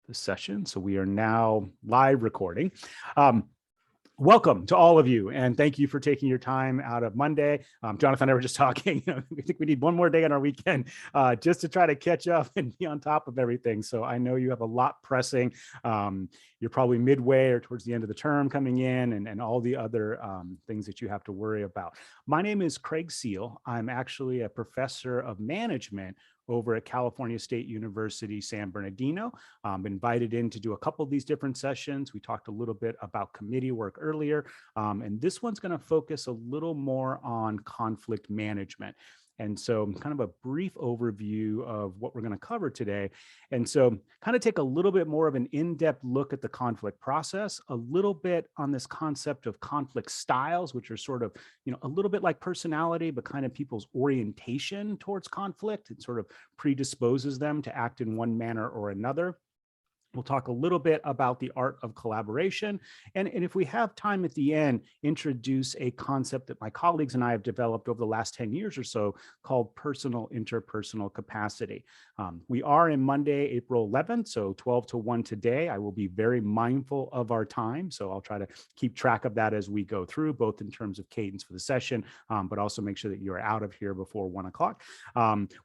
the session. So we are now live recording. Um, Welcome to all of you, and thank you for taking your time out of Monday. Jonathan and I were just talking. We think we need one more day on our weekend just to try to catch up and be on top of everything. So I know you have a lot pressing. You're probably midway or towards the end of the term coming in, and all the other things that you have to worry about. My name is Craig Seal. I'm actually a professor of management over at California State University, San Bernardino. Invited in to do a couple of these different sessions. We talked a little bit about committee work earlier, and this one's going to focus a little more on conflict management. And so kind of a brief overview of what we're going to cover today. And so kind of take a little bit more of an in-depth look at the conflict process, a little bit on this concept of conflict styles, which are sort of, a little bit like personality, but kind of people's orientation towards conflict. It sort of predisposes them to act in one manner or another. We'll talk a little bit about the art of collaboration. And if we have time at the end, introduce a concept that my colleagues and I have developed over the last 10 years or so called personal interpersonal capacity. We are in Monday, April 11th, so 12 to 1 today. I will be very mindful of our time. So I'll try to keep track of that as we go through, both in terms of cadence for the session, but also make sure that you're out of here before 1 o'clock.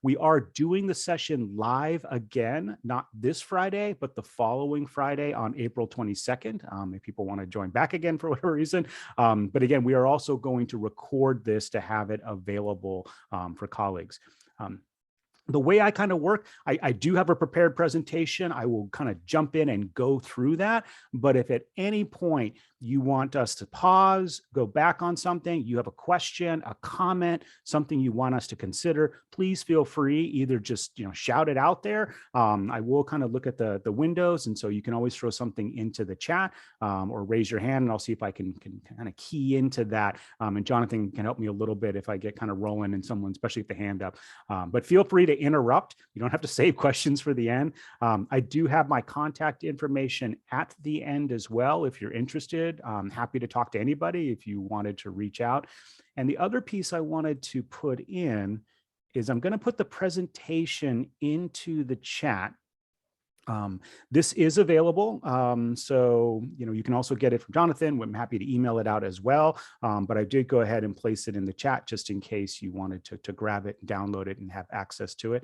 We are doing the session live again, not this Friday, but the following Friday on April 22nd, if people want to join back again for whatever reason. But again, we are also going to record this to have it available for colleagues. The way I kind of work, I do have a prepared presentation. I will kind of jump in and go through that. But if at any point you want us to pause, go back on something, you have a question, a comment, something you want us to consider, please feel free, either just shout it out there. I will kind of look at the windows, and so you can always throw something into the chat or raise your hand, and I'll see if I can kind of key into that. And Jonathan can help me a little bit if I get kind of rolling and someone, especially with the hand up. But feel free to interrupt. You don't have to save questions for the end. I do have my contact information at the end as well if you're interested. I'm happy to talk to anybody if you wanted to reach out. And the other piece I wanted to put in is I'm going to put the presentation into the chat. This is available. So, you can also get it from Jonathan. I'm happy to email it out as well. But I did go ahead and place it in the chat just in case you wanted to grab it and download it and have access to it.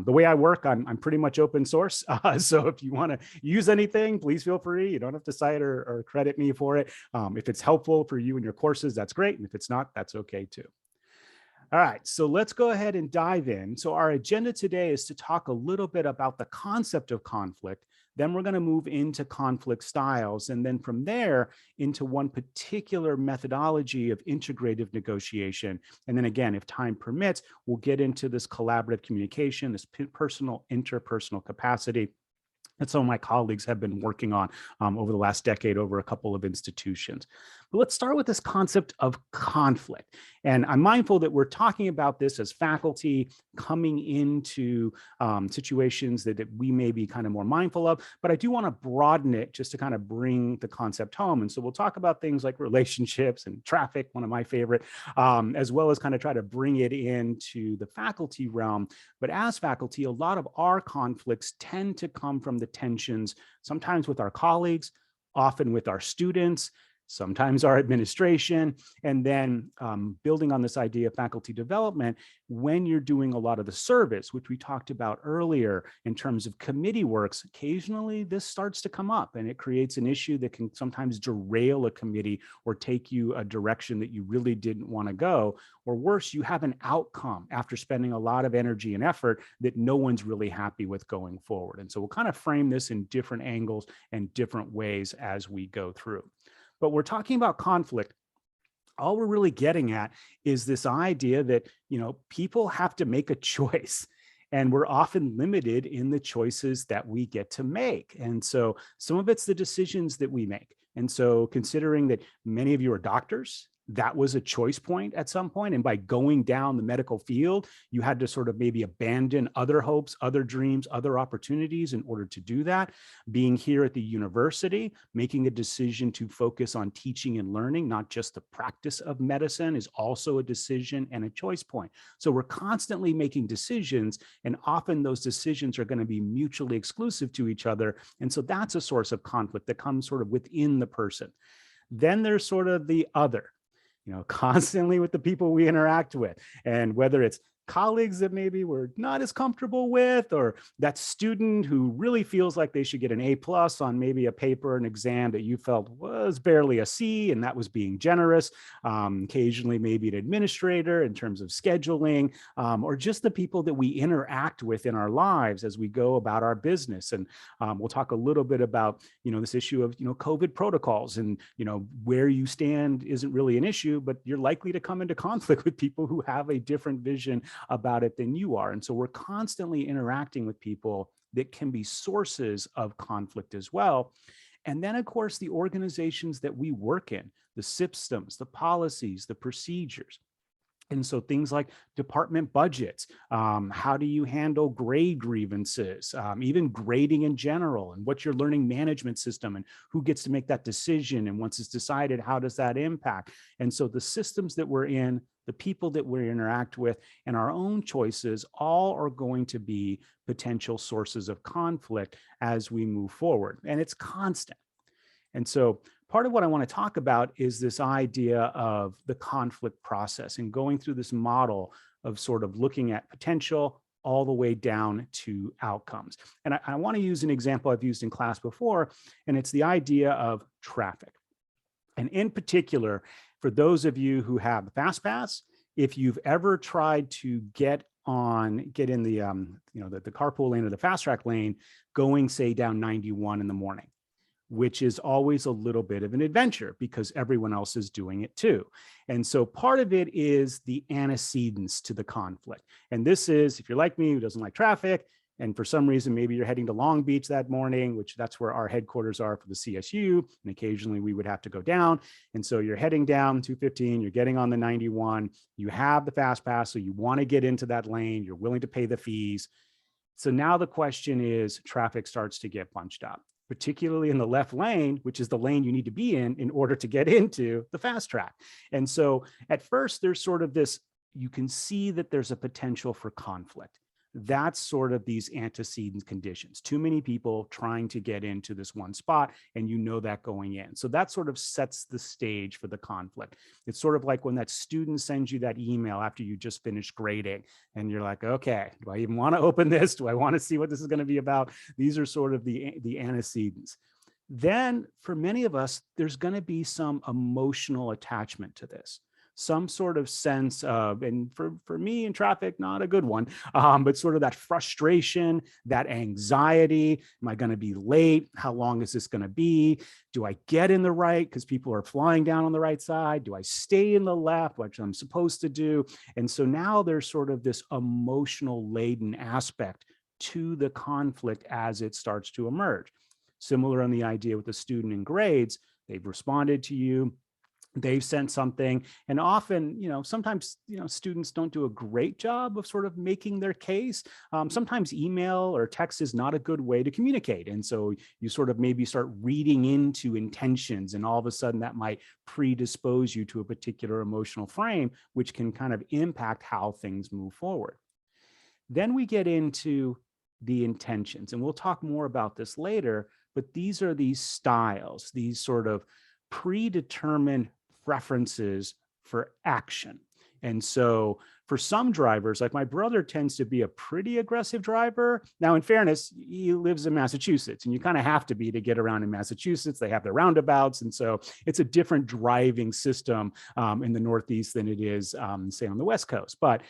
The way I work, I'm pretty much open source. So if you want to use anything, please feel free. You don't have to cite or credit me for it. If it's helpful for you in your courses, that's great. And if it's not, that's okay too. All right, so let's go ahead and dive in. So our agenda today is to talk a little bit about the concept of conflict. Then we're going to move into conflict styles. And then from there into one particular methodology of integrative negotiation. And then again, if time permits, we'll get into this collaborative communication, this personal interpersonal capacity that some of my colleagues have been working on over the last decade over a couple of institutions. But let's start with this concept of conflict. And I'm mindful that we're talking about this as faculty coming into situations that we may be kind of more mindful of, but I do want to broaden it just to kind of bring the concept home. And so we'll talk about things like relationships and traffic, one of my favorite, as well as kind of try to bring it into the faculty realm. But as faculty, a lot of our conflicts tend to come from the tensions, sometimes with our colleagues, often with our students, sometimes our administration, and then building on this idea of faculty development, when you're doing a lot of the service, which we talked about earlier in terms of committee works, occasionally this starts to come up and it creates an issue that can sometimes derail a committee or take you a direction that you really didn't want to go. Or worse, you have an outcome after spending a lot of energy and effort that no one's really happy with going forward. And so we'll kind of frame this in different angles and different ways as we go through. But we're talking about conflict. All we're really getting at is this idea that, people have to make a choice, and we're often limited in the choices that we get to make. And so some of it's the decisions that we make. And so considering that many of you are doctors that was a choice point at some point. And by going down the medical field, you had to sort of maybe abandon other hopes, other dreams, other opportunities in order to do that. Being here at the university, making a decision to focus on teaching and learning, not just the practice of medicine, is also a decision and a choice point. So we're constantly making decisions, and often those decisions are going to be mutually exclusive to each other. And so that's a source of conflict that comes sort of within the person. Then there's sort of the other, constantly with the people we interact with. And whether it's colleagues that maybe we're not as comfortable with, or that student who really feels like they should get an A+ on maybe a paper, an exam that you felt was barely a C, and that was being generous. Occasionally, maybe an administrator in terms of scheduling, or just the people that we interact with in our lives as we go about our business. And we'll talk a little bit about, this issue of, COVID protocols, and, where you stand isn't really an issue, but you're likely to come into conflict with people who have a different vision about it than you are. And so we're constantly interacting with people that can be sources of conflict as well. And then, of course, the organizations that we work in, the systems, the policies, the procedures. And so things like department budgets, how do you handle grade grievances, even grading in general, and what's your learning management system, and who gets to make that decision? And once it's decided, how does that impact? And so the systems that we're in, the people that we interact with, and our own choices all are going to be potential sources of conflict as we move forward. And it's constant. And so part of what I want to talk about is this idea of the conflict process, and going through this model of sort of looking at potential all the way down to outcomes. And I want to use an example I've used in class before, and it's the idea of traffic. And in particular, for those of you who have the Fast Pass, if you've ever tried to get in the the carpool lane or the fast track lane, going say down 91 in the morning, which is always a little bit of an adventure because everyone else is doing it too. And so part of it is the antecedents to the conflict. And this is, if you're like me, who doesn't like traffic, and for some reason, maybe you're heading to Long Beach that morning, which that's where our headquarters are for the CSU. And occasionally we would have to go down. And so you're heading down 215, you're getting on the 91, you have the Fast Pass, so you want to get into that lane, you're willing to pay the fees. So now the question is, traffic starts to get bunched up, particularly in the left lane, which is the lane you need to be in order to get into the fast track. And so at first there's sort of this, you can see that there's a potential for conflict. That's sort of these antecedent conditions. Too many people trying to get into this one spot, and you know that going in. So that sort of sets the stage for the conflict. It's sort of like when that student sends you that email after you just finished grading, and you're like, okay, do I even want to open this? Do I want to see what this is going to be about? These are sort of the antecedents. Then for many of us, there's going to be some emotional attachment to this. Some sort of sense of, and for me in traffic, not a good one, but sort of that frustration, that anxiety. Am I going to be late? How long is this going to be? Do I get in the right because people are flying down on the right side? Do I stay in the left, which I'm supposed to do? And so now there's sort of this emotional laden aspect to the conflict as it starts to emerge. Similar on the idea with the student in grades, they've responded to you, they've sent something, and often, sometimes, students don't do a great job of sort of making their case. Sometimes email or text is not a good way to communicate. And so you sort of maybe start reading into intentions, and all of a sudden that might predispose you to a particular emotional frame, which can kind of impact how things move forward. Then we get into the intentions, and we'll talk more about this later, but these are these styles, these sort of predetermined preferences for action. And so for some drivers, like my brother tends to be a pretty aggressive driver. Now, in fairness, he lives in Massachusetts, and you kind of have to be to get around in Massachusetts. They have their roundabouts. And so it's a different driving system in the Northeast than it is, say, on the West Coast. But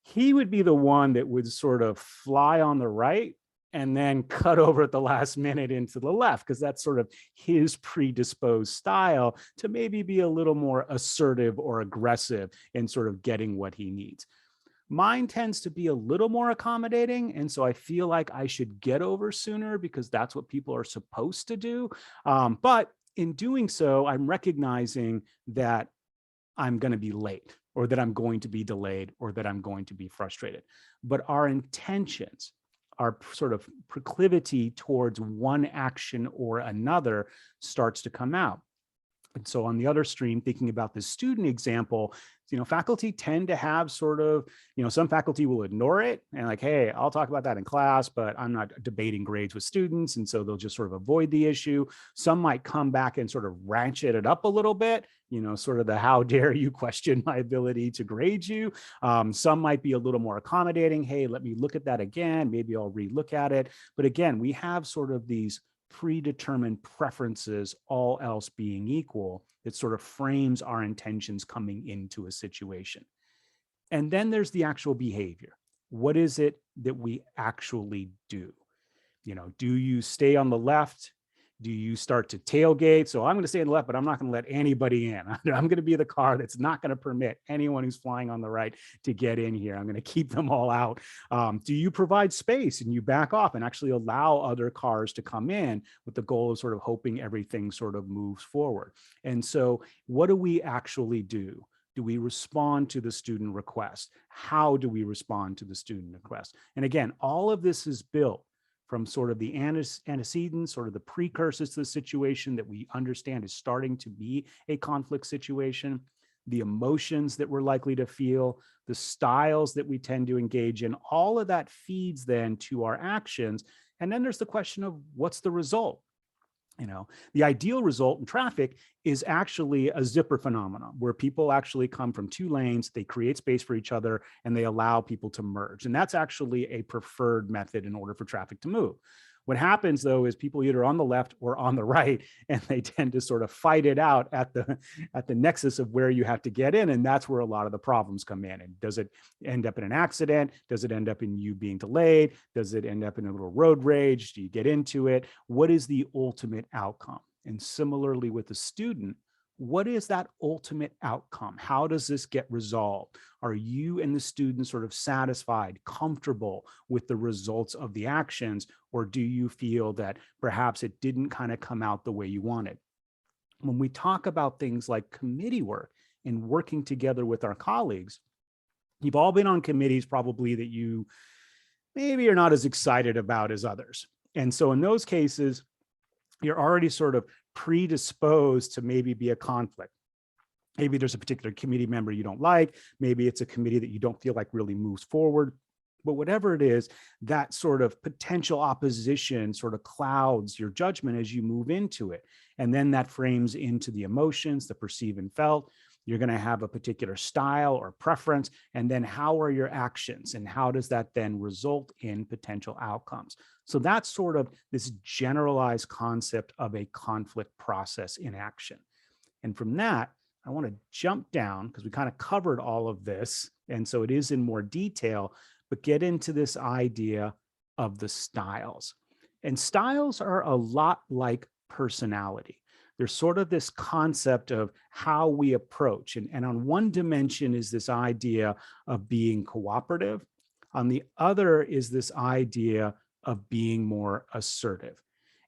he would be the one that would sort of fly on the right and then cut over at the last minute into the left, because that's sort of his predisposed style to maybe be a little more assertive or aggressive in sort of getting what he needs. Mine tends to be a little more accommodating, and so I feel like I should get over sooner because that's what people are supposed to do. But in doing so, I'm recognizing that I'm going to be late, or that I'm going to be delayed, or that I'm going to be frustrated. But our intentions, our sort of proclivity towards one action or another starts to come out. And so on the other stream, thinking about the student example, faculty tend to have sort of, some faculty will ignore it and like, hey, I'll talk about that in class, but I'm not debating grades with students. And so they'll just sort of avoid the issue. Some might come back and sort of ratchet it up a little bit, sort of the how dare you question my ability to grade you. Some might be a little more accommodating. Hey, let me look at that again. Maybe I'll relook at it. But again, we have sort of these predetermined preferences, all else being equal, that sort of frames our intentions coming into a situation. And then there's the actual behavior. What is it that we actually do? Do you stay on the left? Do you start to tailgate? So I'm going to stay on the left, but I'm not going to let anybody in. I'm going to be the car that's not going to permit anyone who's flying on the right to get in here. I'm going to keep them all out. Do you provide space and you back off and actually allow other cars to come in with the goal of sort of hoping everything sort of moves forward? And so what do we actually do? Do we respond to the student request? How do we respond to the student request? And again, all of this is built from sort of the antecedents, sort of the precursors to the situation that we understand is starting to be a conflict situation, the emotions that we're likely to feel, the styles that we tend to engage in, all of that feeds then to our actions. And then there's the question of what's the result? The ideal result in traffic is actually a zipper phenomenon where people actually come from two lanes, they create space for each other, and they allow people to merge. And that's actually a preferred method in order for traffic to move. What happens, though, is people either on the left or on the right, and they tend to sort of fight it out at the nexus of where you have to get in. And that's where a lot of the problems come in. And does it end up in an accident? Does it end up in you being delayed? Does it end up in a little road rage? Do you get into it? What is the ultimate outcome? And similarly with the student, what is that ultimate outcome? How does this get resolved? Are you and the student sort of satisfied, comfortable with the results of the actions, or do you feel that perhaps it didn't kind of come out the way you wanted? When we talk about things like committee work and working together with our colleagues, you've all been on committees probably that you maybe are not as excited about as others. And so in those cases, you're already sort of predisposed to maybe be a conflict. Maybe there's a particular committee member you don't like. Maybe it's a committee that you don't feel like really moves forward. But whatever it is, that sort of potential opposition sort of clouds your judgment as you move into it. And then that frames into the emotions, the perceived and felt. You're going to have a particular style or preference. And then how are your actions? And how does that then result in potential outcomes? So that's sort of this generalized concept of a conflict process in action. And from that, I want to jump down because we kind of covered all of this. And so it is in more detail, but get into this idea of the styles. And styles are a lot like personality. There's sort of this concept of how we approach. And on one dimension is this idea of being cooperative. On the other is this idea of being more assertive.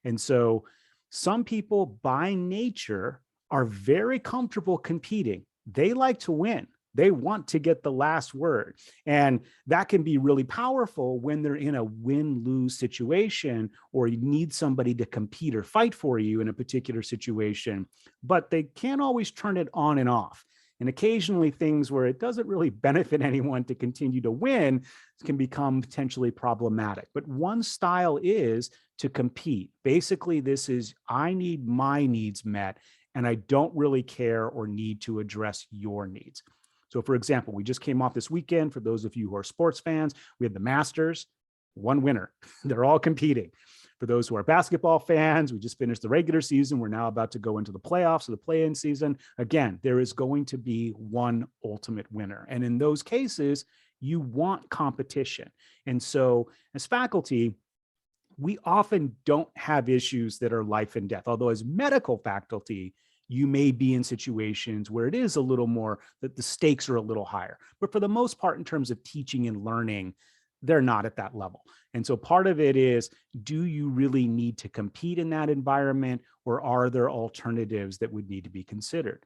And so some people by nature are very comfortable competing. They like to win. They want to get the last word. And that can be really powerful when they're in a win-lose situation or you need somebody to compete or fight for you in a particular situation, but they can't always turn it on and off. And occasionally things where it doesn't really benefit anyone to continue to win can become potentially problematic. But one style is to compete. Basically, this is, I need my needs met, and I don't really care or need to address your needs. So for example, we just came off this weekend. For those of you who are sports fans, we had the Masters, one winner. They're all competing. For those who are basketball fans, we just finished the regular season. We're now about to go into the playoffs or the play-in season. Again, there is going to be one ultimate winner. And in those cases, you want competition. And so as faculty, we often don't have issues that are life and death. Although as medical faculty, you may be in situations where it is a little more, that the stakes are a little higher. But for the most part, in terms of teaching and learning, they're not at that level. And so part of it is, do you really need to compete in that environment, or are there alternatives that would need to be considered?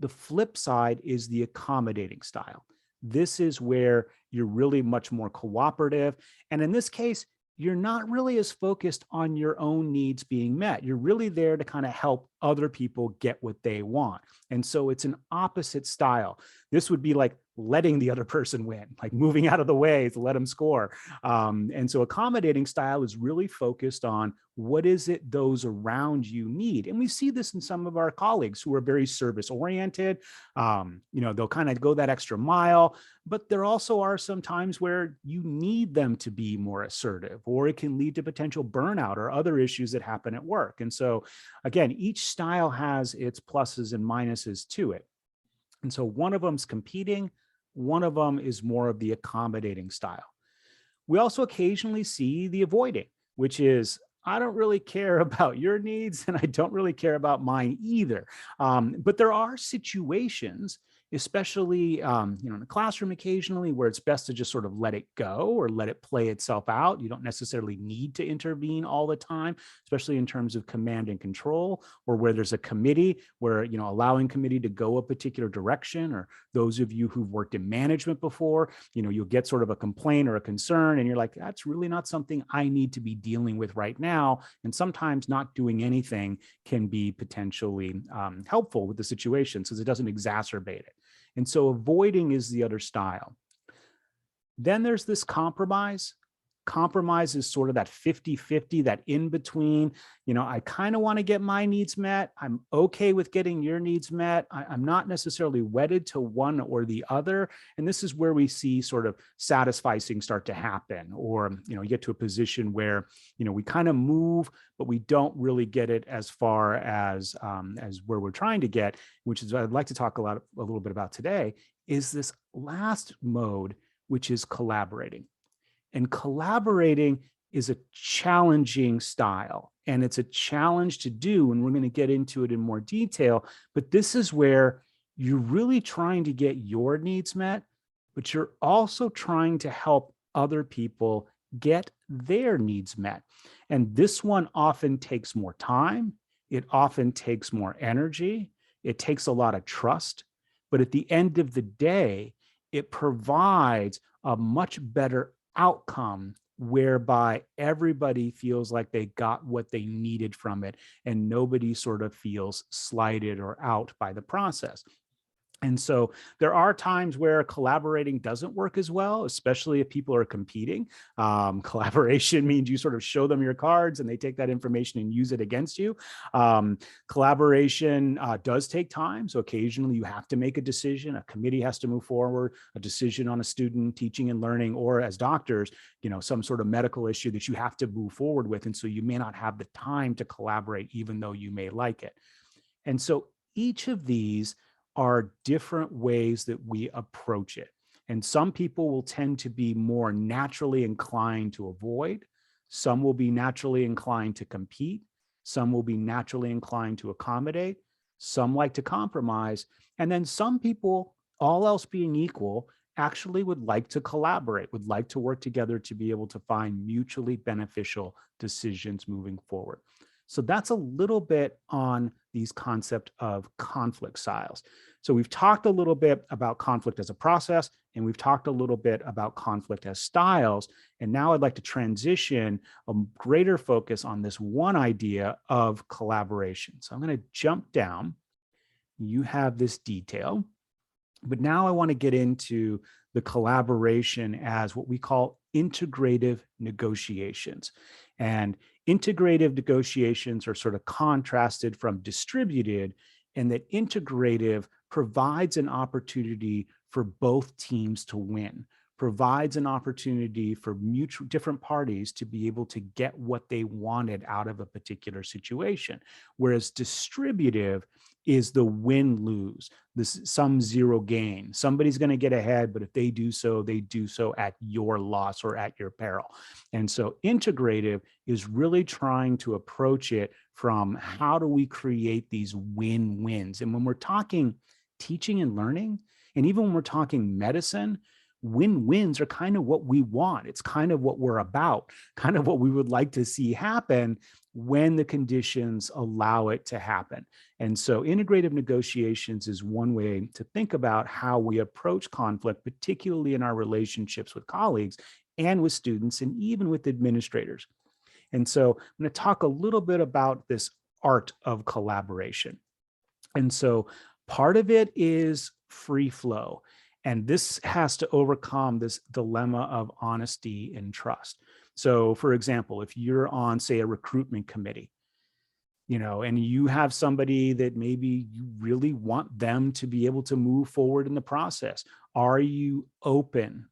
The flip side is the accommodating style. This is where you're really much more cooperative. And in this case, you're not really as focused on your own needs being met. You're really there to kind of help other people get what they want. And so it's an opposite style. This would be like letting the other person win, like moving out of the way to let them score. And so accommodating style is really focused on what is it those around you need. And we see this in some of our colleagues who are very service oriented. They'll kind of go that extra mile, but there also are some times where you need them to be more assertive, or it can lead to potential burnout or other issues that happen at work. And so again, each style has its pluses and minuses to it. And so one of them's competing, one of them is more of the accommodating style. We also occasionally see the avoiding, which is, I don't really care about your needs and I don't really care about mine either. But there are situations, especially in the classroom occasionally, where it's best to just sort of let it go or let it play itself out. You don't necessarily need to intervene all the time, especially in terms of command and control, or where there's a committee where, allowing committee to go a particular direction. Or those of you who've worked in management before, you'll get sort of a complaint or a concern and you're like, that's really not something I need to be dealing with right now. And sometimes not doing anything can be potentially helpful with the situation, since it doesn't exacerbate it. And so avoiding is the other style. Then there's this compromise. Compromise is sort of that 50-50, that in between. I kind of want to get my needs met. I'm okay with getting your needs met. I'm not necessarily wedded to one or the other. And this is where we see sort of satisficing start to happen, or, you get to a position where, we kind of move, but we don't really get it as far as where we're trying to get, which is what I'd like to talk a little bit about today, is this last mode, which is collaborating. And collaborating is a challenging style, and it's a challenge to do, and we're going to get into it in more detail. But this is where you're really trying to get your needs met, but you're also trying to help other people get their needs met. And this one often takes more time. It often takes more energy. It takes a lot of trust. But at the end of the day, it provides a much better outcome whereby everybody feels like they got what they needed from it and nobody sort of feels slighted or out by the process. And so there are times where collaborating doesn't work as well, especially if people are competing. Collaboration means you sort of show them your cards and they take that information and use it against you. Collaboration does take time. So occasionally you have to make a decision. A committee has to move forward, a decision on a student teaching and learning, or as doctors, some sort of medical issue that you have to move forward with. And so you may not have the time to collaborate, even though you may like it. And so each of these are different ways that we approach it. And some people will tend to be more naturally inclined to avoid. Some will be naturally inclined to compete. Some will be naturally inclined to accommodate. Some like to compromise. And then some people, all else being equal, actually would like to collaborate, would like to work together to be able to find mutually beneficial decisions moving forward. So that's a little bit on these concept of conflict styles. So we've talked a little bit about conflict as a process, and we've talked a little bit about conflict as styles. And now I'd like to transition a greater focus on this one idea of collaboration. So I'm going to jump down. You have this detail, but now I want to get into the collaboration as what we call integrative negotiations. And integrative negotiations are sort of contrasted from distributed, in that integrative provides an opportunity for both teams to win, provides an opportunity for different parties to be able to get what they wanted out of a particular situation. Whereas distributive is the win-lose, this sum zero gain. Somebody's going to get ahead, but if they do so at your loss or at your peril. And so integrative is really trying to approach it from how do we create these win-wins. And when we're talking teaching and learning, and even when we're talking medicine, win-wins are kind of what we want. It's kind of what we're about, kind of what we would like to see happen when the conditions allow it to happen. And so integrative negotiations is one way to think about how we approach conflict, particularly in our relationships with colleagues and with students and even with administrators. And so I'm going to talk a little bit about this art of collaboration. And so part of it is free flow. And this has to overcome this dilemma of honesty and trust. So for example, if you're on, say, a recruitment committee, and you have somebody that maybe you really want them to be able to move forward in the process, are you open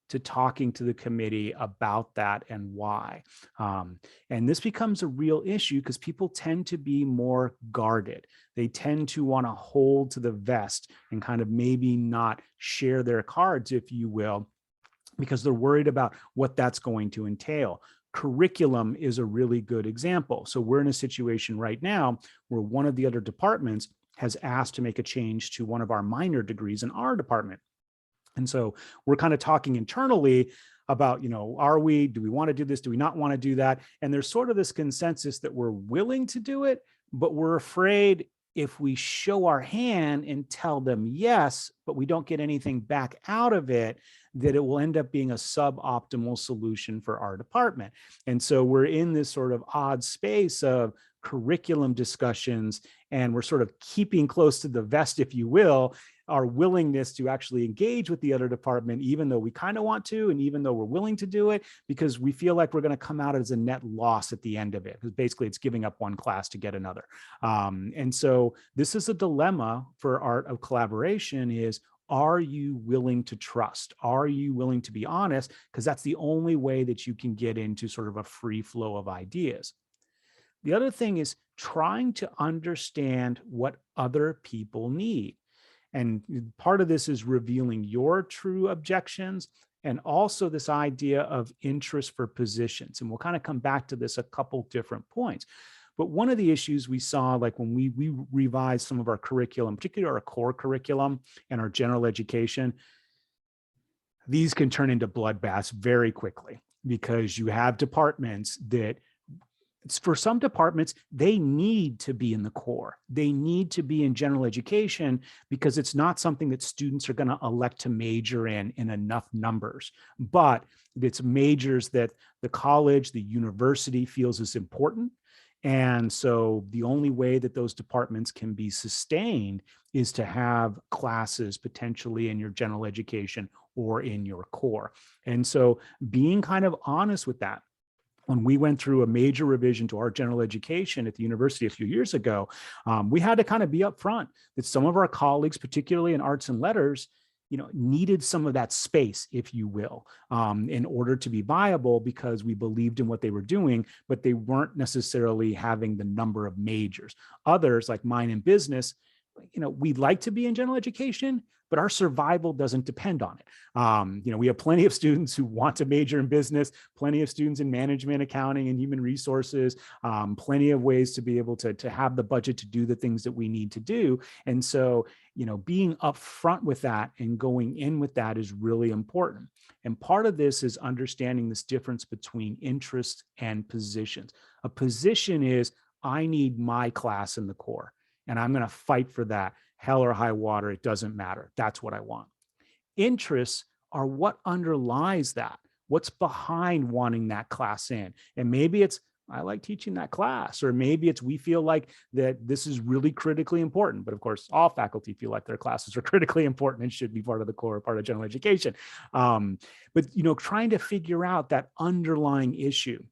to talking to the committee about that and why? And this becomes a real issue because people tend to be more guarded. They tend to want to hold to the vest and kind of maybe not share their cards, if you will, because they're worried about what that's going to entail. Curriculum is a really good example. So we're in a situation right now where one of the other departments has asked to make a change to one of our minor degrees in our department. And so we're kind of talking internally about, do we want to do this? Do we not want to do that? And there's sort of this consensus that we're willing to do it, but we're afraid if we show our hand and tell them yes, but we don't get anything back out of it, that it will end up being a suboptimal solution for our department. And so we're in this sort of odd space of curriculum discussions, and we're sort of keeping close to the vest, if you will, our willingness to actually engage with the other department, even though we kind of want to, and even though we're willing to do it, because we feel like we're going to come out as a net loss at the end of it, because basically it's giving up one class to get another. And so this is a dilemma for art of collaboration is, are you willing to trust? Are you willing to be honest? Because that's the only way that you can get into sort of a free flow of ideas. The other thing is trying to understand what other people need. And part of this is revealing your true objections and also this idea of interest for positions. And we'll kind of come back to this a couple different points. But one of the issues we saw, like when we revised some of our curriculum, particularly our core curriculum and our general education, these can turn into bloodbaths very quickly because you have departments that, for some departments, they need to be in the core. They need to be in general education because it's not something that students are going to elect to major in enough numbers, but it's majors that the college, the university feels is important. And so the only way that those departments can be sustained is to have classes potentially in your general education or in your core. And so being kind of honest with that. When we went through a major revision to our general education at the university a few years ago, we had to kind of be upfront that some of our colleagues, particularly in arts and letters, needed some of that space, if you will, in order to be viable because we believed in what they were doing, but they weren't necessarily having the number of majors. Others, like mine in business, we'd like to be in general education, but our survival doesn't depend on it. We have plenty of students who want to major in business, plenty of students in management, accounting, and human resources, plenty of ways to be able to have the budget to do the things that we need to do. And so, being upfront with that and going in with that is really important. And part of this is understanding this difference between interests and positions. A position is, I need my class in the core, and I'm going to fight for that. Hell or high water, it doesn't matter. That's what I want. Interests are what underlies that. What's behind wanting that class in? And maybe it's, I like teaching that class, or maybe it's, we feel like that this is really critically important. But of course, all faculty feel like their classes are critically important and should be part of the core, part of general education. But trying to figure out that underlying issue.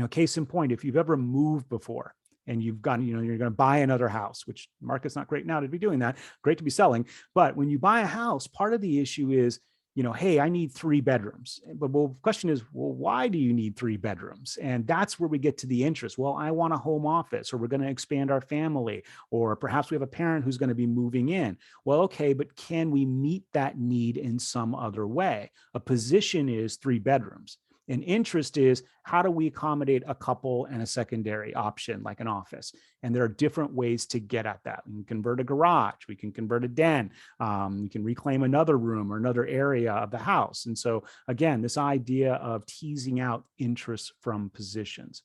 Case in point, if you've ever moved before, and you've gone, you're going to buy another house, which market's not great now to be doing that. Great to be selling. But when you buy a house, part of the issue is, hey, I need 3 bedrooms. But the question is, well, why do you need 3 bedrooms? And that's where we get to the interest. Well, I want a home office, or we're going to expand our family, or perhaps we have a parent who's going to be moving in. Well, okay, but can we meet that need in some other way? A position is 3 bedrooms. And interest is, how do we accommodate a couple and a secondary option like an office? And there are different ways to get at that. We can convert a garage, we can convert a den, we can reclaim another room or another area of the house. And so again, this idea of teasing out interests from positions.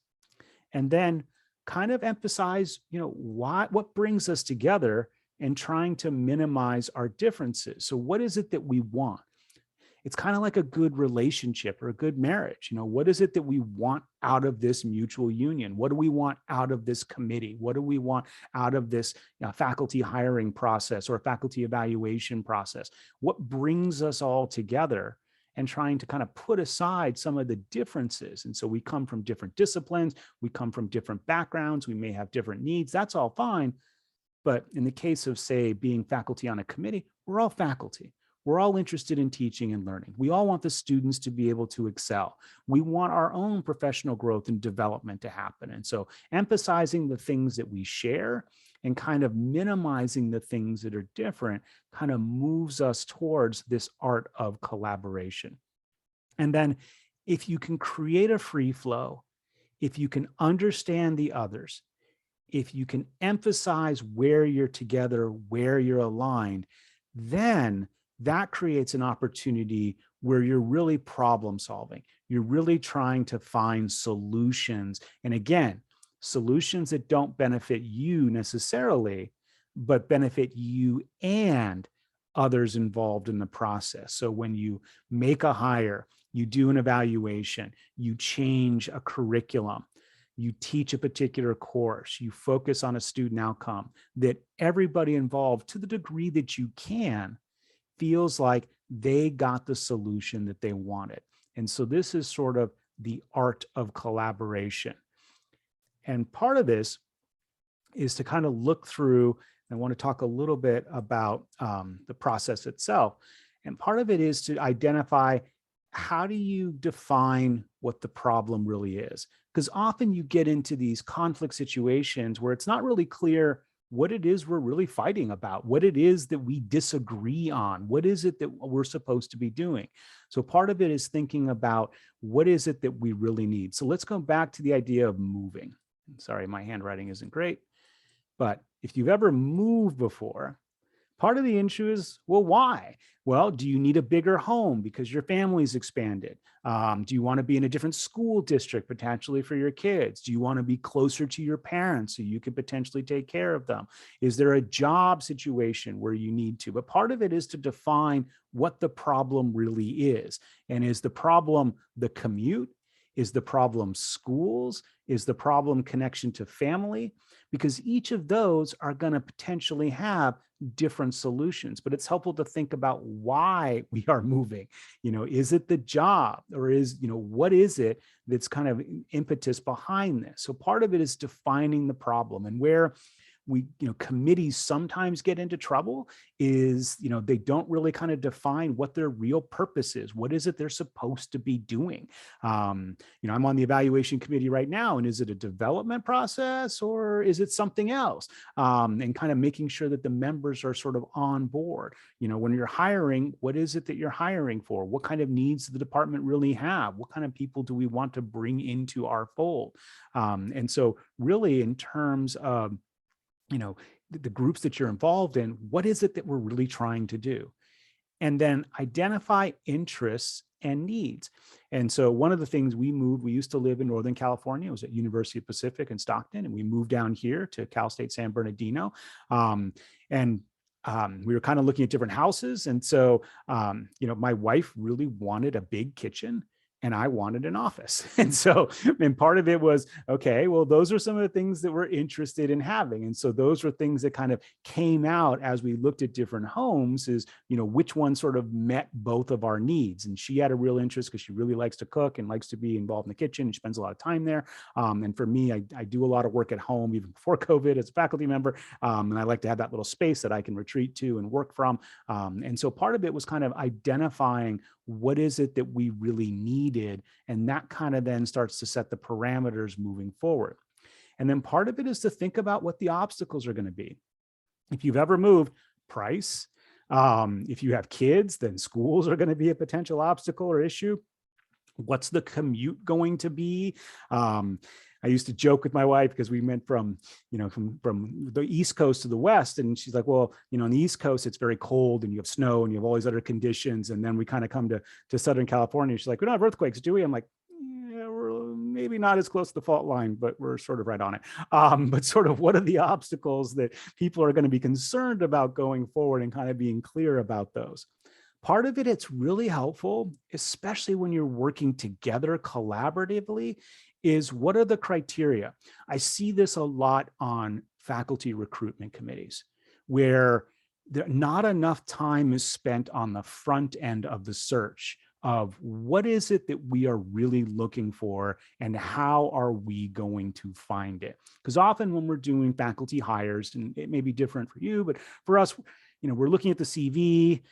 And then kind of emphasize, what brings us together, and trying to minimize our differences. So what is it that we want? It's kind of like a good relationship or a good marriage. What is it that we want out of this mutual union? What do we want out of this committee? What do we want out of this faculty hiring process or faculty evaluation process? What brings us all together? And trying to kind of put aside some of the differences. And so we come from different disciplines, we come from different backgrounds, we may have different needs, that's all fine. But in the case of, say, being faculty on a committee, we're all faculty. We're all interested in teaching and learning. We all want the students to be able to excel. We want our own professional growth and development to happen. And so emphasizing the things that we share and kind of minimizing the things that are different kind of moves us towards this art of collaboration. And then if you can create a free flow, if you can understand the others, if you can emphasize where you're together, where you're aligned, then that creates an opportunity where you're really problem solving. You're really trying to find solutions. And again, solutions that don't benefit you necessarily, but benefit you and others involved in the process. So when you make a hire, you do an evaluation, you change a curriculum, you teach a particular course, you focus on a student outcome, that everybody involved, to the degree that you can, feels like they got the solution that they wanted. And so this is sort of the art of collaboration. And part of this is to kind of look through, and I want to talk a little bit about the process itself. And part of it is to identify, how do you define what the problem really is? Because often you get into these conflict situations where it's not really clear what it is we're really fighting about, what it is that we disagree on, what is it that we're supposed to be doing. So part of it is thinking about, what is it that we really need? So let's go back to the idea of moving. Sorry, my handwriting isn't great, but if you've ever moved before, part of the issue is, well, why? Well, do you need a bigger home because your family's expanded? Do you want to be in a different school district potentially for your kids? Do you want to be closer to your parents so you can potentially take care of them? Is there a job situation where you need to? But part of it is to define what the problem really is. And is the problem the commute? Is the problem schools? Is the problem connection to family? Because each of those are going to potentially have different solutions, but it's helpful to think about why we are moving. Is it the job, or what is it that's kind of impetus behind this? So part of it is defining the problem, and where committees sometimes get into trouble is, they don't really kind of define what their real purpose is. What is it they're supposed to be doing? I'm on the evaluation committee right now, and is it a development process or is it something else? And kind of making sure that the members are sort of on board. When you're hiring, what is it that you're hiring for? What kind of needs does the department really have? What kind of people do we want to bring into our fold? And so really, in terms of the groups that you're involved in, what is it that we're really trying to do? And then identify interests and needs. And so one of the things we used to live in Northern California. It was at University of Pacific in Stockton, and we moved down here to Cal State San Bernardino. We were kind of looking at different houses. And so, my wife really wanted a big kitchen, and I wanted an office. And part of it was, okay, well, those are some of the things that we're interested in having. And so those were things that kind of came out as we looked at different homes, is, which one sort of met both of our needs. And she had a real interest because she really likes to cook and likes to be involved in the kitchen and spends a lot of time there. And for me, I do a lot of work at home, even before COVID, as a faculty member. And I like to have that little space that I can retreat to and work from. And so part of it was kind of identifying, what is it that we really needed? And that kind of then starts to set the parameters moving forward. And then part of it is to think about what the obstacles are going to be. If you've ever moved, price. If you have kids, then schools are going to be a potential obstacle or issue. What's the commute going to be? I used to joke with my wife because we went from, from the East Coast to the West. And she's like, well, on the East Coast, it's very cold and you have snow and you have all these other conditions. And then we kind of come to Southern California. She's like, we don't have earthquakes, do we? I'm like, yeah, we're maybe not as close to the fault line, but we're sort of right on it. But sort of what are the obstacles that people are going to be concerned about going forward, and kind of being clear about those. Part of it, it's really helpful, especially when you're working together collaboratively, is what are the criteria? I see this a lot on faculty recruitment committees, where not enough time is spent on the front end of the search of what is it that we are really looking for and how are we going to find it? Because often when we're doing faculty hires, and it may be different for you, but for us, we're looking at the CV,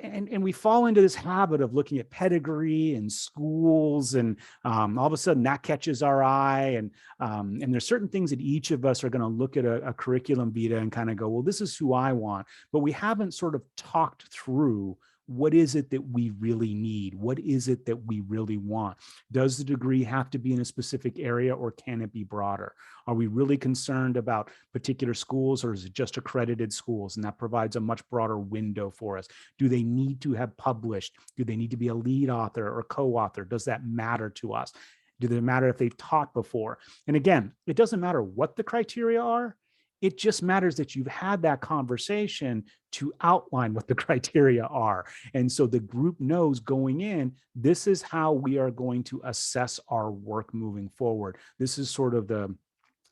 and we fall into this habit of looking at pedigree and schools, and all of a sudden that catches our eye. And there's certain things that each of us are going to look at a curriculum vitae and kind of go, well, this is who I want. But we haven't sort of talked through, what is it that we really need? What is it that we really want? Does the degree have to be in a specific area, or can it be broader? Are we really concerned about particular schools, or is it just accredited schools? And that provides a much broader window for us. Do they need to have published? Do they need to be a lead author or co-author? Does that matter to us? Do they matter if they've taught before? And again, it doesn't matter what the criteria are. It just matters that you've had that conversation to outline what the criteria are. And so the group knows going in, this is how we are going to assess our work moving forward. This is sort of the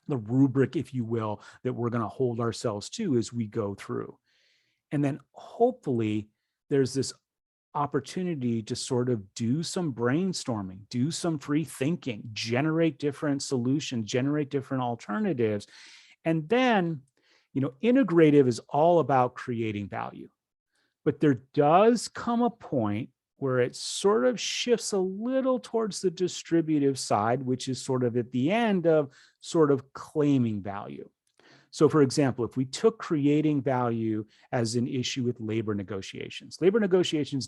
rubric, if you will, that we're going to hold ourselves to as we go through. And then hopefully there's this opportunity to sort of do some brainstorming, do some free thinking, generate different solutions, generate different alternatives. And then, integrative is all about creating value. But there does come a point where it sort of shifts a little towards the distributive side, which is sort of at the end of sort of claiming value. So for example, if we took creating value as an issue with labor negotiations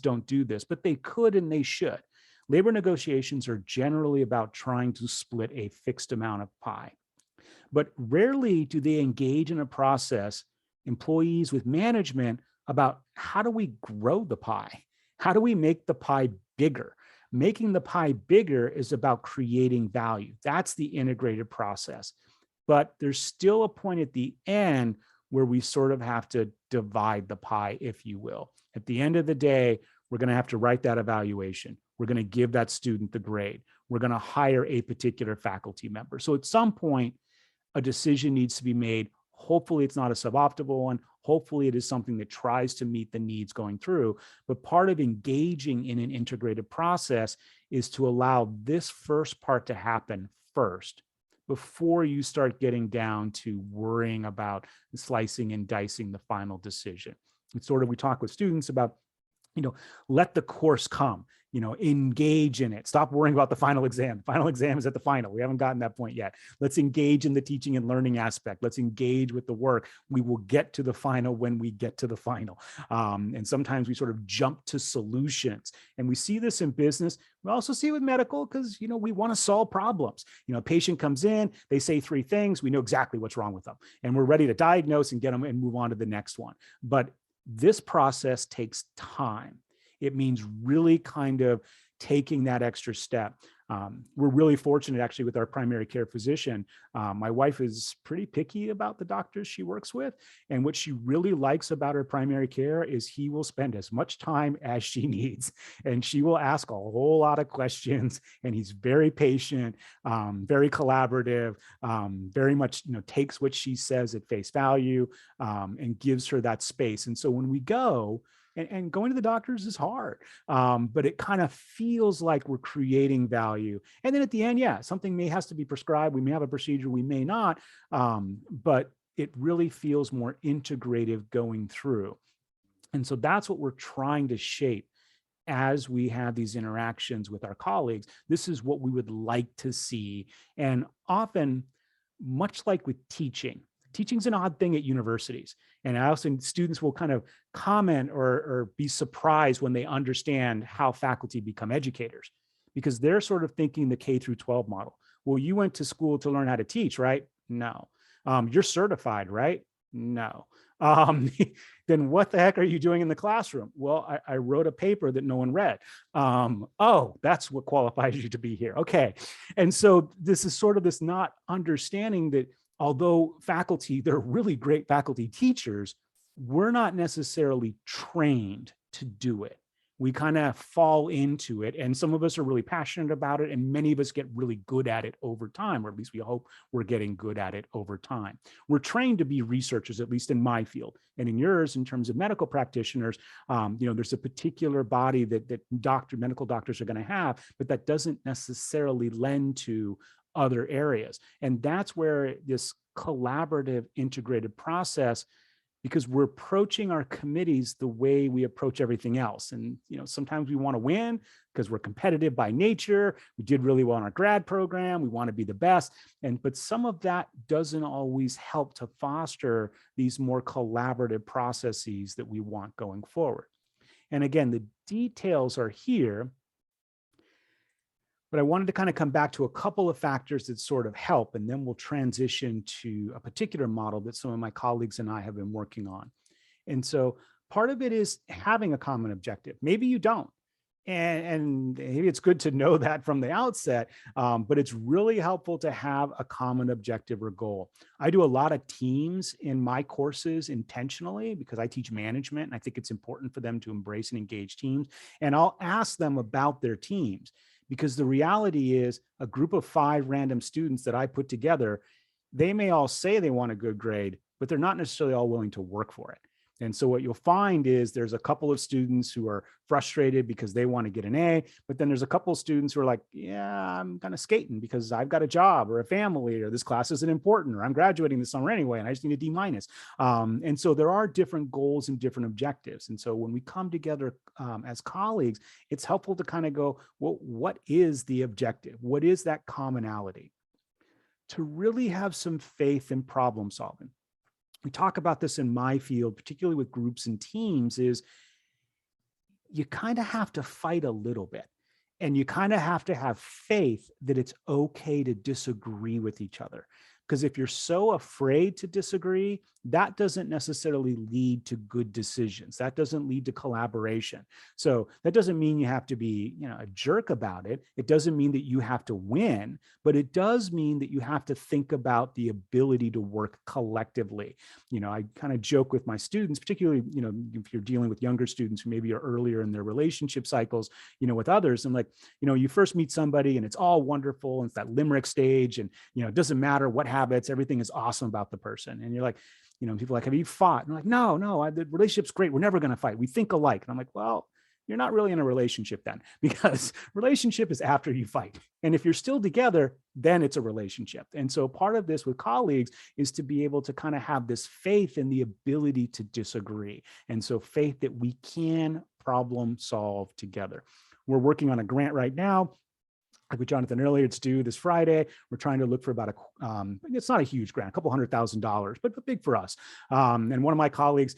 don't do this, but they could and they should. Labor negotiations are generally about trying to split a fixed amount of pie. But rarely do they engage in a process, employees with management, about how do we grow the pie? How do we make the pie bigger? Making the pie bigger is about creating value. That's the integrated process. But there's still a point at the end where we sort of have to divide the pie, if you will. At the end of the day, we're going to have to write that evaluation. We're going to give that student the grade. We're going to hire a particular faculty member. So at some point, a decision needs to be made. Hopefully it's not a suboptimal one. Hopefully it is something that tries to meet the needs going through. But part of engaging in an integrated process is to allow this first part to happen first, before you start getting down to worrying about slicing and dicing the final decision. It's sort of, we talk with students about, let the course come, engage in it. Stop worrying about the final exam. The final exam is at the final. We haven't gotten that point yet. Let's engage in the teaching and learning aspect. Let's engage with the work. We will get to the final when we get to the final. And sometimes we sort of jump to solutions. And we see this in business. We also see it with medical because, we want to solve problems. A patient comes in, they say 3 things. We know exactly what's wrong with them. And we're ready to diagnose and get them and move on to the next one. But this process takes time. It means really kind of taking that extra step. We're really fortunate actually with our primary care physician. My wife is pretty picky about the doctors she works with. And what she really likes about her primary care is he will spend as much time as she needs. And she will ask a whole lot of questions. And he's very patient, very collaborative, very much takes what she says at face value, and gives her that space. And so when we go, and going to the doctors is hard, but it kind of feels like we're creating value. And then at the end, something has to be prescribed. We may have a procedure, we may not, but it really feels more integrative going through. And so that's what we're trying to shape as we have these interactions with our colleagues. This is what we would like to see. And often, much like with teaching's an odd thing at universities. And I also, students will kind of comment or be surprised when they understand how faculty become educators, because they're sort of thinking the K through 12 model. Well, you went to school to learn how to teach, right? No. You're certified, right? No. Um, then what the heck are you doing in the classroom? Well, I wrote a paper that no one read. Oh, that's what qualifies you to be here. Okay. And so this is sort of this not understanding that although faculty, they're really great faculty teachers, we're not necessarily trained to do it. We kind of fall into it, and some of us are really passionate about it, and many of us get really good at it over time, or at least we hope we're getting good at it over time. We're trained to be researchers, at least in my field, and in yours, in terms of medical practitioners. There's a particular body that medical doctors are going to have, but that doesn't necessarily lend to other areas, and that's where this collaborative integrated process, because we're approaching our committees the way we approach everything else. And sometimes we want to win because we're competitive by nature. We did really well in our grad program. We want to be the best. But some of that doesn't always help to foster these more collaborative processes that we want going forward. And again, the details are here, but I wanted to kind of come back to a couple of factors that sort of help, and then we'll transition to a particular model that some of my colleagues and I have been working on. And so part of it is having a common objective. Maybe you don't. And maybe it's good to know that from the outset, but it's really helpful to have a common objective or goal. I do a lot of teams in my courses intentionally because I teach management, and I think it's important for them to embrace and engage teams. And I'll ask them about their teams, because the reality is a group of 5 random students that I put together, they may all say they want a good grade, but they're not necessarily all willing to work for it. And so what you'll find is there's a couple of students who are frustrated because they want to get an A, but then there's a couple of students who are like, yeah, I'm kind of skating because I've got a job or a family, or this class isn't important, or I'm graduating this summer anyway, and I just need a D minus. And so there are different goals and different objectives. And so when we come together as colleagues, it's helpful to kind of go, well, what is the objective? What is that commonality? To really have some faith in problem solving. We talk about this in my field, particularly with groups and teams, is you kind of have to fight a little bit, and you kind of have to have faith that it's okay to disagree with each other. Because if you're so afraid to disagree, that doesn't necessarily lead to good decisions. That doesn't lead to collaboration. So that doesn't mean you have to be, a jerk about it. It doesn't mean that you have to win, but it does mean that you have to think about the ability to work collectively. I kind of joke with my students, particularly, if you're dealing with younger students who maybe are earlier in their relationship cycles, with others. I'm like, you first meet somebody and it's all wonderful. And it's that limerick stage, and, it doesn't matter what habits, everything is awesome about the person. And you're like, people are like, have you fought? And I'm like, no, the relationship's great. We're never going to fight. We think alike. And I'm like, well, you're not really in a relationship then, because relationship is after you fight. And if you're still together, then it's a relationship. And so part of this with colleagues is to be able to kind of have this faith in the ability to disagree. And so faith that we can problem solve together. We're working on a grant right now. Like with Jonathan earlier, it's due this Friday. We're trying to look for about it's not a huge grant, a couple $100,000, but big for us. And one of my colleagues,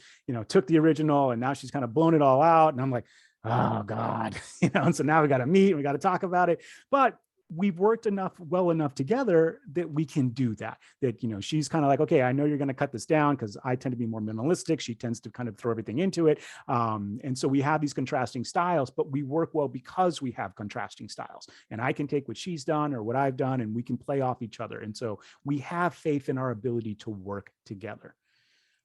took the original, and now she's kind of blown it all out. And I'm like, oh God, and so now we got to meet, we got to talk about it. But we've worked well enough together that we can do that. She's kind of like, okay, I know you're going to cut this down, because I tend to be more minimalistic. She tends to kind of throw everything into it. And so we have these contrasting styles, but we work well because we have contrasting styles. And I can take what she's done or what I've done, and we can play off each other. And so we have faith in our ability to work together.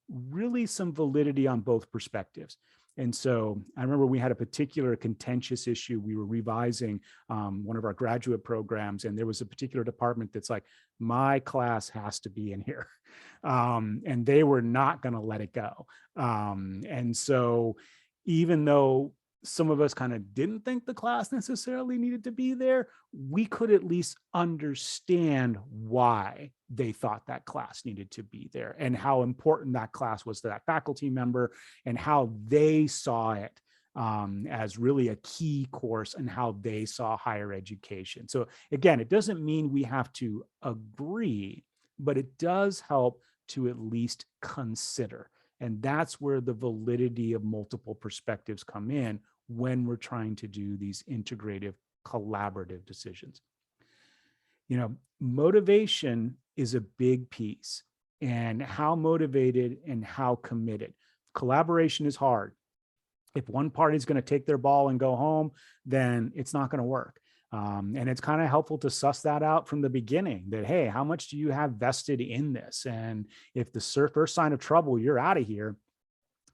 Really some validity on both perspectives. And so I remember we had a particular contentious issue. We were revising one of our graduate programs, and there was a particular department that's like, my class has to be in here. And they were not going to let it go. And so even though some of us kind of didn't think the class necessarily needed to be there, we could at least understand why they thought that class needed to be there, and how important that class was to that faculty member, and how they saw it as really a key course, and how they saw higher education. So again, it doesn't mean we have to agree, but it does help to at least consider. And that's where the validity of multiple perspectives come in when we're trying to do these integrative collaborative decisions. Motivation is a big piece, and how motivated and how committed. Collaboration is hard. If one party is going to take their ball and go home, then it's not going to work. And it's kind of helpful to suss that out from the beginning that, hey, how much do you have vested in this? And if the first sign of trouble, you're out of here,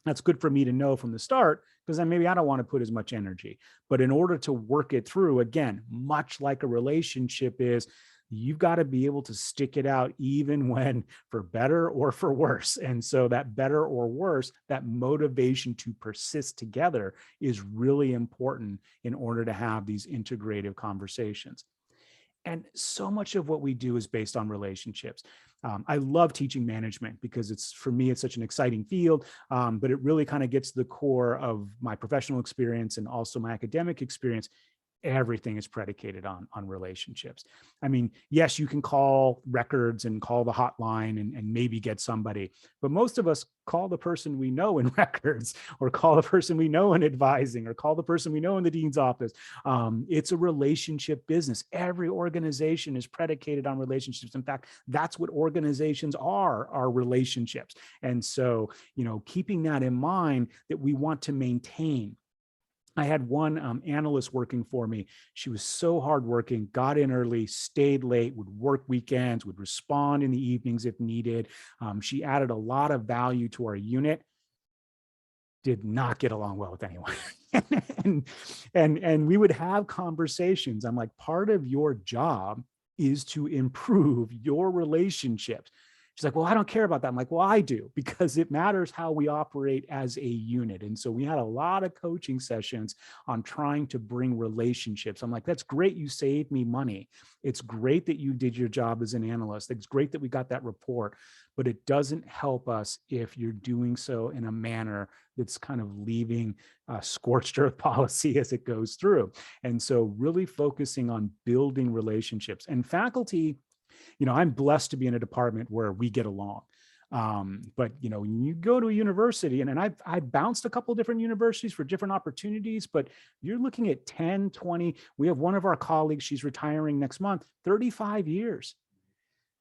that's good for me to know from the start, because then maybe I don't want to put as much energy. But in order to work it through, again, much like a relationship is, you've got to be able to stick it out even when for better or for worse. And so that better or worse, that motivation to persist together is really important in order to have these integrative conversations. And so much of what we do is based on relationships. I love teaching management because for me, it's such an exciting field, but it really kind of gets to the core of my professional experience and also my academic experience. Everything is predicated on relationships. I mean, yes, you can call records and call the hotline and maybe get somebody, but most of us call the person we know in records, or call the person we know in advising, or call the person we know in the dean's office. It's a relationship business. Every organization is predicated on relationships. In fact, that's what organizations are relationships. And so, keeping that in mind, that we want to maintain. I had one analyst working for me. She was so hardworking, got in early, stayed late, would work weekends, would respond in the evenings if needed. She added a lot of value to our unit. Did not get along well with anyone. and we would have conversations. I'm like, part of your job is to improve your relationships. She's like, well, I don't care about that. I'm like, well, I do, because it matters how we operate as a unit. And so we had a lot of coaching sessions on trying to bring relationships. I'm like, that's great. You saved me money. It's great that you did your job as an analyst. It's great that we got that report, but it doesn't help us if you're doing so in a manner that's kind of leaving a scorched earth policy as it goes through. And so really focusing on building relationships. And faculty, I'm blessed to be in a department where we get along. But when you go to a university, and I bounced a couple of different universities for different opportunities, but you're looking at 10, 20. We have one of our colleagues, she's retiring next month, 35 years.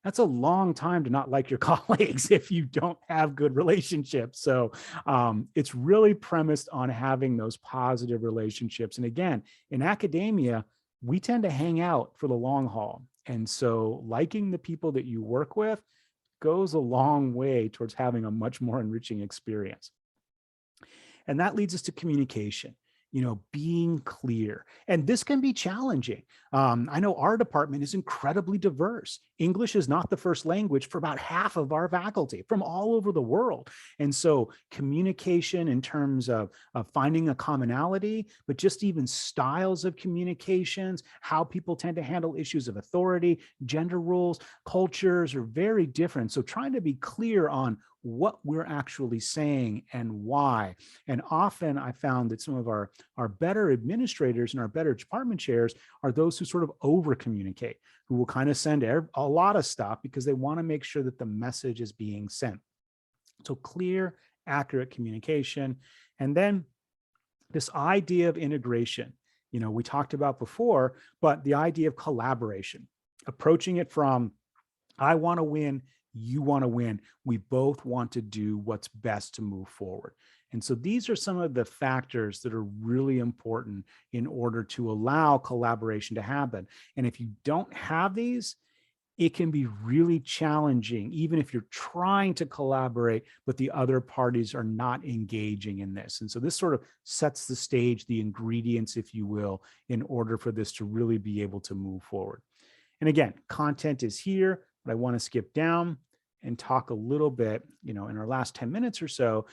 That's a long time to not like your colleagues if you don't have good relationships. So it's really premised on having those positive relationships. And again, in academia, we tend to hang out for the long haul. And so liking the people that you work with goes a long way towards having a much more enriching experience. And that leads us to communication. Being clear. And this can be challenging. I know our department is incredibly diverse. English is not the first language for about half of our faculty from all over the world. And so communication in terms of finding a commonality, but just even styles of communications, how people tend to handle issues of authority, gender roles, cultures are very different. So trying to be clear on what we're actually saying and why. And often I found that some of our better administrators and our better department chairs are those who sort of over communicate, who will kind of send a lot of stuff because they want to make sure that the message is being sent. So clear, accurate communication. And then this idea of integration, we talked about before, but the idea of collaboration, approaching it from, I want to win, you want to win. We both want to do what's best to move forward. And so these are some of the factors that are really important in order to allow collaboration to happen. And if you don't have these, it can be really challenging, even if you're trying to collaborate, but the other parties are not engaging in this. And so this sort of sets the stage, the ingredients, if you will, in order for this to really be able to move forward. And again, content is here, but I want to skip down and talk a little bit, in our last 10 minutes or so,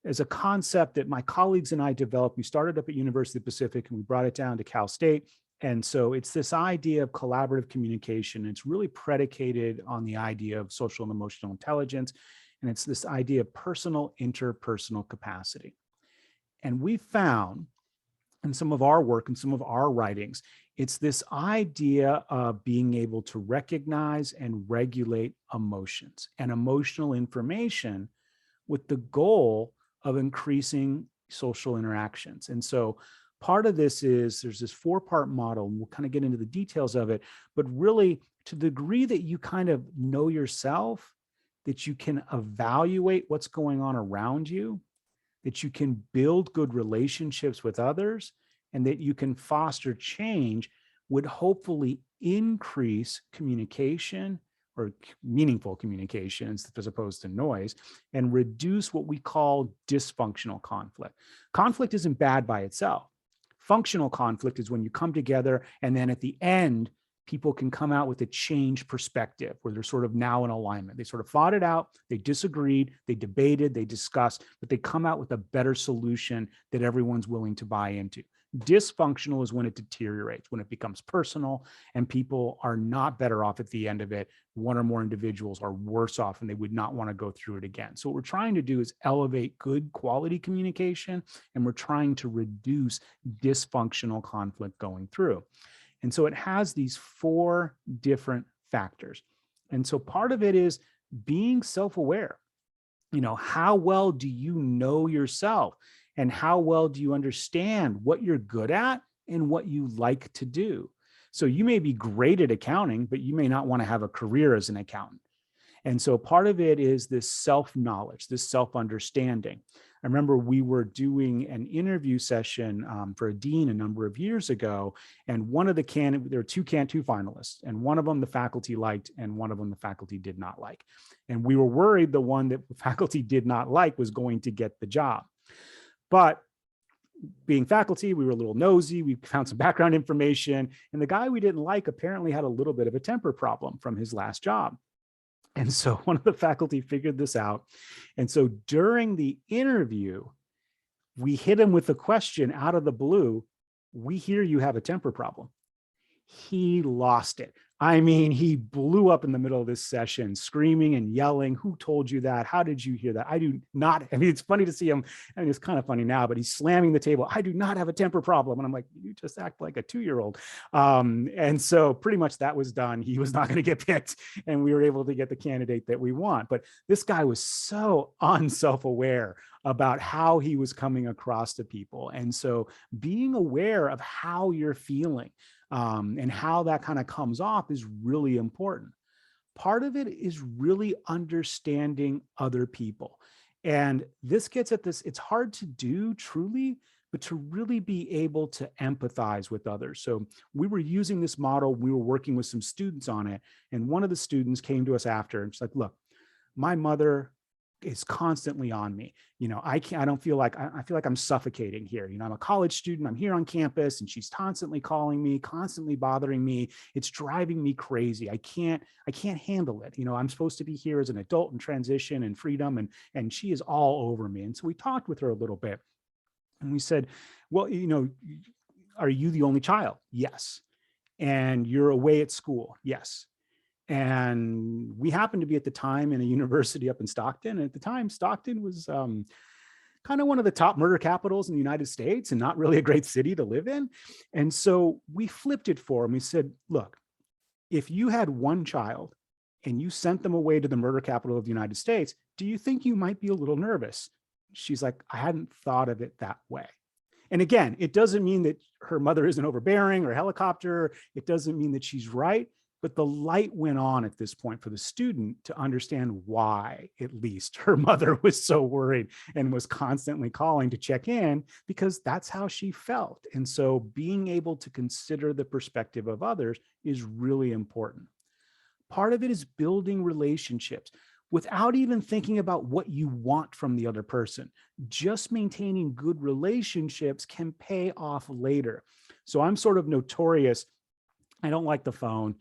as a concept that my colleagues and I developed. We started up at University of the Pacific and we brought it down to Cal State. And so it's this idea of collaborative communication. It's really predicated on the idea of social and emotional intelligence. And it's this idea of personal interpersonal capacity. And we found in some of our work and some of our writings, it's this idea of being able to recognize and regulate emotions and emotional information with the goal of increasing social interactions. And so Part of this is there's this 4-part model, and we'll kind of get into the details of it, but really to the degree that you kind of know yourself, that you can evaluate what's going on around you, that you can build good relationships with others, and that you can foster change, would hopefully increase communication or meaningful communications as opposed to noise, and reduce what we call dysfunctional conflict. Conflict isn't bad by itself. Functional conflict is when you come together and then at the end, people can come out with a changed perspective where they're sort of now in alignment. They sort of fought it out, they disagreed, they debated, they discussed, but they come out with a better solution that everyone's willing to buy into. Dysfunctional is when it deteriorates, when it becomes personal, and people are not better off at the end of it. One or more individuals are worse off and they would not want to go through it again. So what we're trying to do is elevate good quality communication, and we're trying to reduce dysfunctional conflict going through. And so it has these 4 different factors. And so part of it is being self-aware. How well do you know yourself? And how well do you understand what you're good at and what you like to do? So you may be great at accounting, but you may not want to have a career as an accountant. And so part of it is this self-knowledge, this self-understanding. I remember we were doing an interview session for a dean a number of years ago, and one of the there were two finalists, and one of them the faculty liked, and one of them the faculty did not like. And we were worried the one that the faculty did not like was going to get the job. But being faculty, we were a little nosy. We found some background information, and the guy we didn't like apparently had a little bit of a temper problem from his last job. And so one of the faculty figured this out. And so during the interview, we hit him with a question out of the blue. We hear you have a temper problem. He lost it. I mean, he blew up in the middle of this session, screaming and yelling. Who told you that? How did you hear that? I do not. I mean, it's funny to see him. I mean, it's kind of funny now, but he's slamming the table. I do not have a temper problem. And I'm like, you just act like a 2-year-old. And so pretty much that was done. He was not going to get picked, and we were able to get the candidate that we want. But this guy was so unself-aware about how he was coming across to people. And so being aware of how you're feeling, and how that kind of comes off is really important. Part of it is really understanding other people. And this gets at this, it's hard to do truly, but to really be able to empathize with others. So we were using this model, we were working with some students on it. And one of the students came to us after and she's like, look, my mother is constantly on me. I don't feel like, I feel like I'm suffocating here. I'm a college student, I'm here on campus, and she's constantly calling me, constantly bothering me. It's driving me crazy. I can't handle it. I'm supposed to be here as an adult in transition and freedom, and she is all over me. And so we talked with her a little bit, and we said, well, are you the only child? Yes. And you're away at school? Yes. And we happened to be at the time in a university up in Stockton. And at the time, Stockton was kind of one of the top murder capitals in the United States and not really a great city to live in. And so we flipped it for him. We said, look, if you had one child and you sent them away to the murder capital of the United States, do you think you might be a little nervous? She's like, I hadn't thought of it that way. And again, it doesn't mean that her mother isn't overbearing or a helicopter. It doesn't mean that she's right. But the light went on at this point for the student to understand why, at least, her mother was so worried and was constantly calling to check in, because that's how she felt. And so being able to consider the perspective of others is really important. Part of it is building relationships without even thinking about what you want from the other person. Just maintaining good relationships can pay off later. So I'm sort of notorious. I don't like the phone.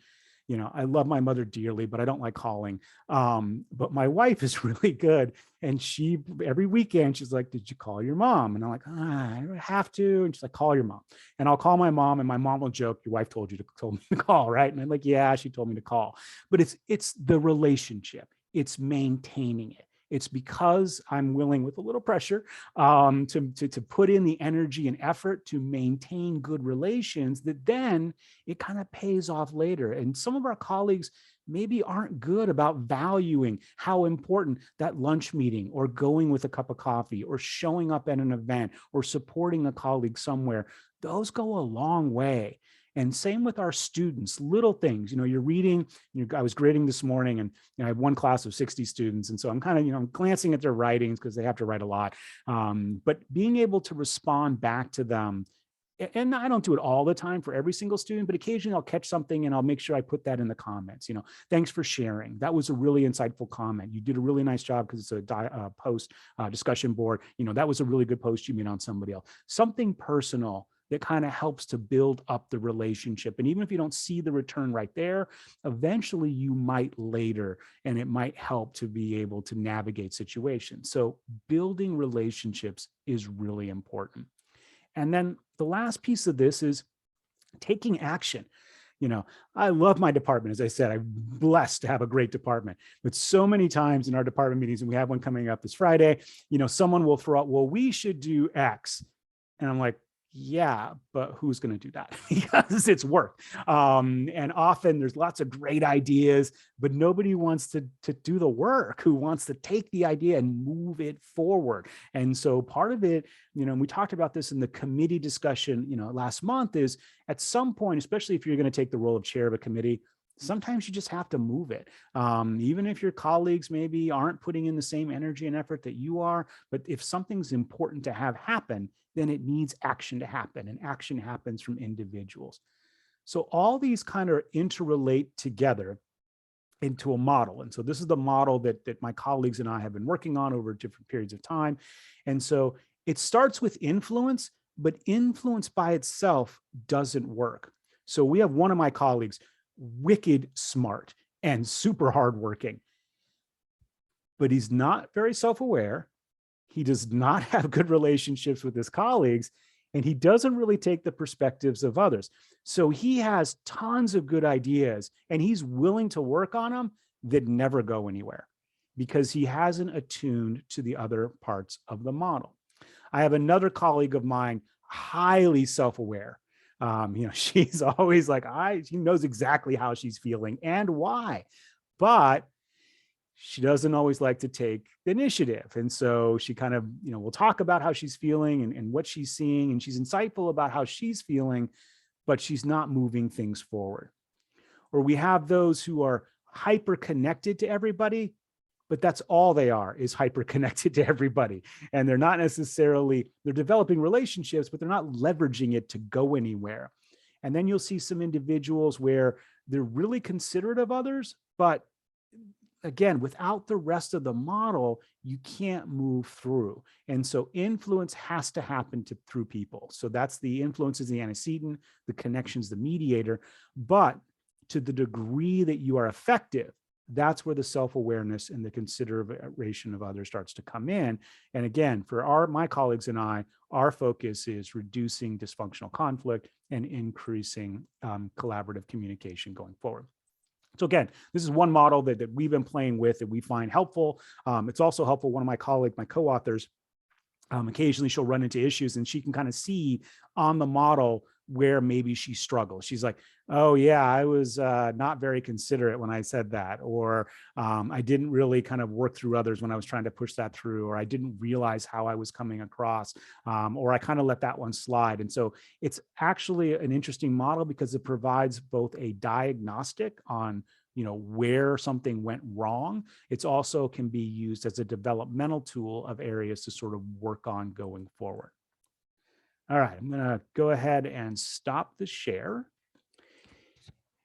I love my mother dearly, but I don't like calling. But my wife is really good. And she, every weekend, she's like, did you call your mom? And I'm like, I have to. And she's like, call your mom. And I'll call my mom, and my mom will joke, your wife told me to call, right? And I'm like, yeah, she told me to call. But it's the relationship. It's maintaining it. It's because I'm willing, with a little pressure, to put in the energy and effort to maintain good relations, that then it kind of pays off later. And some of our colleagues maybe aren't good about valuing how important that lunch meeting or going with a cup of coffee or showing up at an event or supporting a colleague somewhere. Those go a long way. And same with our students, little things, you're reading, I was grading this morning and I have one class of 60 students. And so I'm kind of, I'm glancing at their writings because they have to write a lot. But being able to respond back to them, and I don't do it all the time for every single student, but occasionally I'll catch something and I'll make sure I put that in the comments. Thanks for sharing. That was a really insightful comment. You did a really nice job because it's a post discussion board. That was a really good post you made on somebody else. Something personal that kind of helps to build up the relationship. And even if you don't see the return right there, eventually you might later, and it might help to be able to navigate situations. So building relationships is really important. And then the last piece of this is taking action. I love my department. As I said, I'm blessed to have a great department, but so many times in our department meetings, and we have one coming up this Friday, someone will throw out, well, we should do X. And I'm like, yeah, but who's going to do that? Because it's work. And often there's lots of great ideas, but nobody wants to do the work, who wants to take the idea and move it forward. And so part of it, we talked about this in the committee discussion, last month, is at some point, especially if you're going to take the role of chair of a committee, sometimes you just have to move it. Even if your colleagues maybe aren't putting in the same energy and effort that you are, but if something's important to have happen, then it needs action to happen, and action happens from individuals. So all these kind of interrelate together into a model. And so this is the model that my colleagues and I have been working on over different periods of time. And so it starts with influence, but influence by itself doesn't work. So we have one of my colleagues, wicked smart and super hardworking, but he's not very self-aware. He does not have good relationships with his colleagues, and he doesn't really take the perspectives of others. So he has tons of good ideas, and he's willing to work on them that never go anywhere because he hasn't attuned to the other parts of the model. I have another colleague of mine, highly self-aware. She's always like, she knows exactly how she's feeling and why, but she doesn't always like to take the initiative. And so she kind of, will talk about how she's feeling and what she's seeing. And she's insightful about how she's feeling, but she's not moving things forward. Or we have those who are hyper connected to everybody, but that's all they are, is hyper connected to everybody. And they're not necessarily, they're developing relationships, but they're not leveraging it to go anywhere. And then you'll see some individuals where they're really considerate of others, but again, without the rest of the model, you can't move through. And so influence has to happen through people. So that's the influence is the antecedent, the connection's the mediator. But to the degree that you are effective, that's where the self-awareness and the consideration of others starts to come in. And again, for my colleagues and I, our focus is reducing dysfunctional conflict and increasing collaborative communication going forward. So again, this is one model that we've been playing with that we find helpful. It's also helpful. One of my colleagues, my co-authors, occasionally she'll run into issues and she can kind of see on the model where maybe she struggles. She's like, oh yeah, I was not very considerate when I said that, or I didn't really kind of work through others when I was trying to push that through, or I didn't realize how I was coming across, or I kind of let that one slide. And so it's actually an interesting model because it provides both a diagnostic on where something went wrong. It's also can be used as a developmental tool of areas to sort of work on going forward. All right, I'm gonna go ahead and stop the share.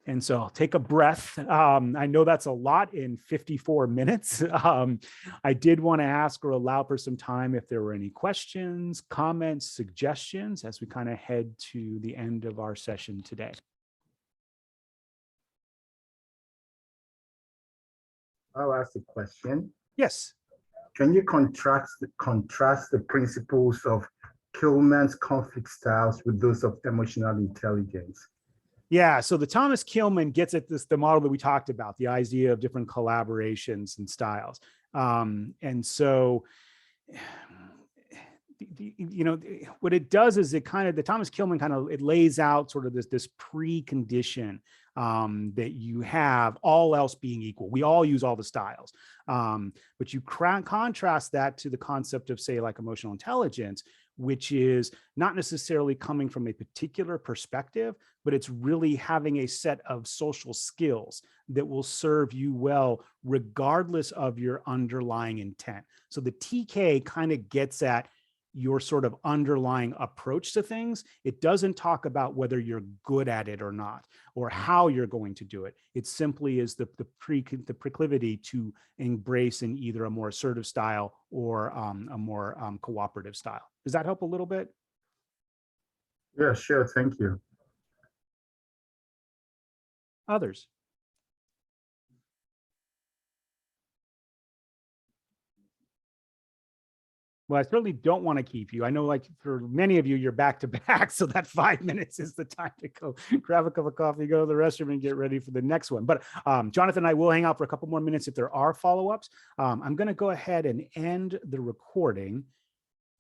And so take a breath. I know that's a lot in 54 minutes. I did want to ask or allow for some time if there were any questions, comments, suggestions as we kind of head to the end of our session today. I'll ask a question. Yes. Can you contrast the principles of Kilman's conflict styles with those of emotional intelligence? Yeah, so the Thomas Kilmann gets at the model that we talked about, the idea of different collaborations and styles. And so what it does is it kind of, the Thomas Kilmann kind of, it lays out sort of this precondition that you have, all else being equal. We all use all the styles. But you contrast that to the concept of, say, like emotional intelligence, which is not necessarily coming from a particular perspective, but it's really having a set of social skills that will serve you well, regardless of your underlying intent. So the TK kind of gets at your sort of underlying approach to things. It doesn't talk about whether you're good at it or not, or how you're going to do it. It simply is the proclivity to embrace in either a more assertive style or a more cooperative style. Does that help a little bit? Yeah, sure. Thank you. Others? Well, I certainly don't want to keep you. I know, like, for many of you, you're back to back. So that 5 minutes is the time to go grab a cup of coffee, go to the restroom, and get ready for the next one. But Jonathan and I will hang out for a couple more minutes if there are follow-ups. I'm going to go ahead and end the recording.